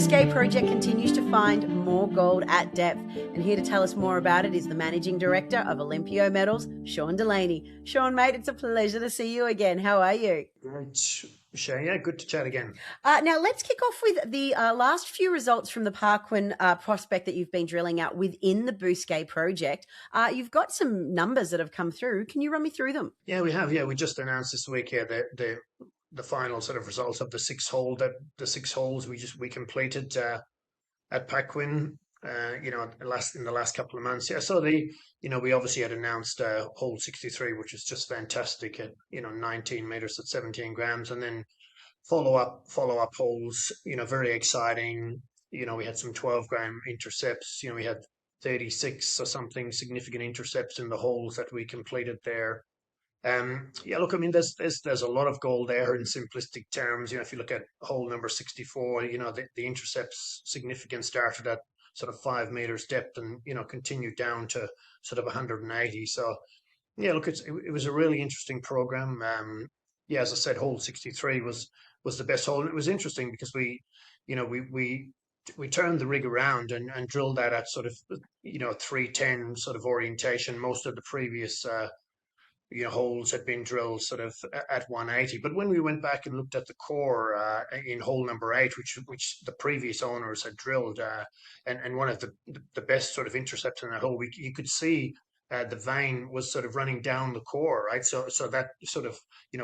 Bousquet project continues to find more gold at depth. And here to tell us more about it is the Managing Director of Olympio Metals, Delaney. Sean, mate, it's a pleasure to see you again. How are you? Great, Shane. Yeah, good to chat again. Now, let's kick off with the last few results from the Paquin prospect that you've been drilling out within the Bousquet project. You've got some numbers that have come through. Can you run me through them? Yeah, we have. Yeah, we just announced this week here the final sort of results of the six holes we completed at Paquin. In the last couple of months. Yeah, so we obviously had announced hole 63, which is just fantastic at 19 meters at 17 grams, and then follow up holes. Very exciting. We had some 12-gram intercepts. We had 36 or something significant intercepts in the holes that we completed there. Yeah, look, I mean, there's a lot of gold there in simplistic terms. If you look at hole number 64, the intercepts significant started at sort of 5 meters depth and continued down to sort of 180. So yeah, look, it was a really interesting program. Yeah, as I said, hole 63 was the best hole, and it was interesting because we turned the rig around and drilled that at sort of 310 sort of orientation. Most of the previous holes had been drilled sort of at 180. But when we went back and looked at the core in hole number 8, which the previous owners had drilled, and one of the best sort of intercepts in that hole, you could see the vein was sort of running down the core, right? So that sort of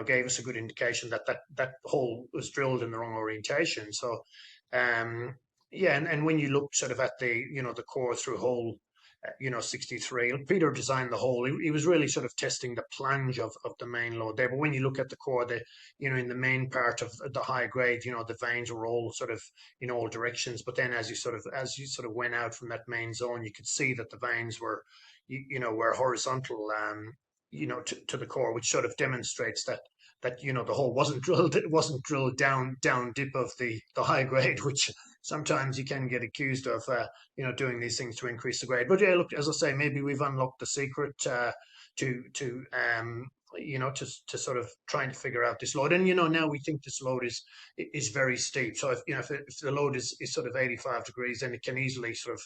gave us a good indication that hole was drilled in the wrong orientation. So yeah, and when you look sort of at the the core through hole 63. Peter designed the hole. He was really sort of testing the plunge of the main lode there. But when you look at the core, in the main part of the high grade, the veins were all sort of in all directions. But then as you sort of went out from that main zone, you could see that the veins were, were horizontal, to the core, which sort of demonstrates that the hole wasn't drilled. It wasn't drilled down dip of the high grade, which sometimes you can get accused of doing these things to increase the grade. But yeah, look, as I say, maybe we've unlocked the secret to sort of trying to figure out this load. And now we think this load is very steep. So if the load is sort of 85 degrees, then it can easily sort of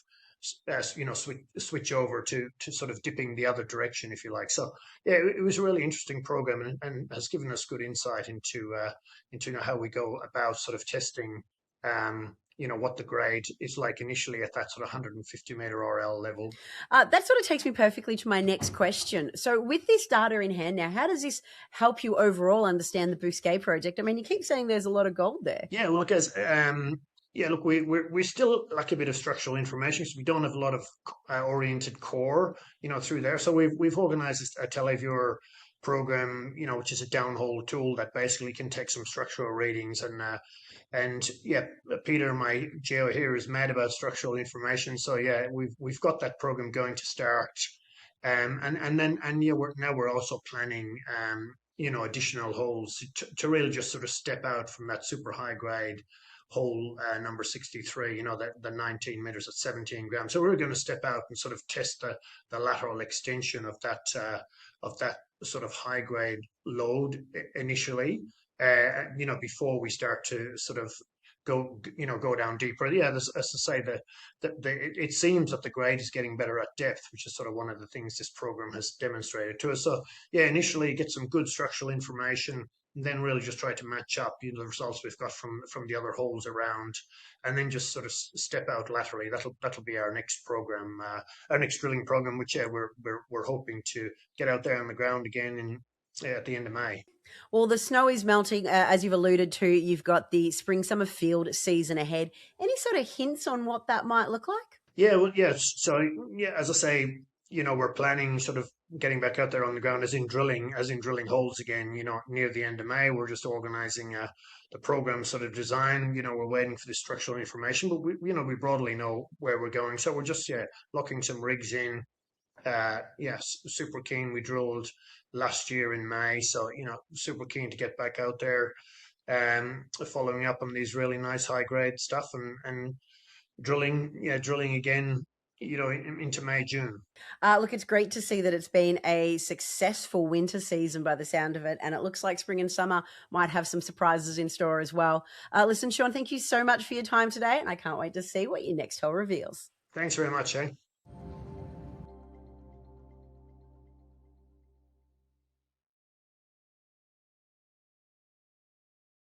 switch over to sort of dipping the other direction, if you like. So yeah, it was a really interesting program, and has given us good insight into how we go about sort of testing what the grade is like initially at that sort of 150 meter RL level. That sort of takes me perfectly to my next question. So with this data in hand now, how does this help you overall understand the Bousquet project? I mean, you keep saying there's a lot of gold there. Yeah, well, guys, yeah, look, we still lack a bit of structural information, so we don't have a lot of oriented core, through there. So we've organized a televiewer program, which is a downhole tool that basically can take some structural readings. And yeah, Peter, my geo here, is mad about structural information. So yeah, we've got that program going to start. And yeah, we're also planning additional holes to really just sort of step out from that super high grade hole number 63, the 19 meters at 17 grams. So we're going to step out and sort of test the lateral extension of that sort of high grade load initially, before we start to sort of go down deeper. Yeah, as I say, it seems that the grade is getting better at depth, which is sort of one of the things this program has demonstrated to us. So yeah, initially get some good structural information, and then really just try to match up the results we've got from the other holes around, and then just sort of step out laterally. That'll be our next program, our next drilling program, which yeah, we're hoping to get out there on the ground again at the end of May. Well, the snow is melting, as you've alluded to. You've got the spring-summer field season ahead. Any sort of hints on what that might look like? Yeah, well, yeah. So yeah, as I say, we're planning sort of getting back out there on the ground, as in drilling holes again. Near the end of May, we're just organising the program sort of design. We're waiting for the structural information, but we broadly know where we're going. So we're just locking some rigs in. Yes, super keen. We drilled last year in May, so super keen to get back out there, following up on these really nice high grade stuff, and drilling again into May, June. Look, it's great to see that it's been a successful winter season by the sound of it, and it looks like spring and summer might have some surprises in store as well. Listen, Sean, thank you so much for your time today, and I can't wait to see what your next hole reveals. Thanks very much, eh?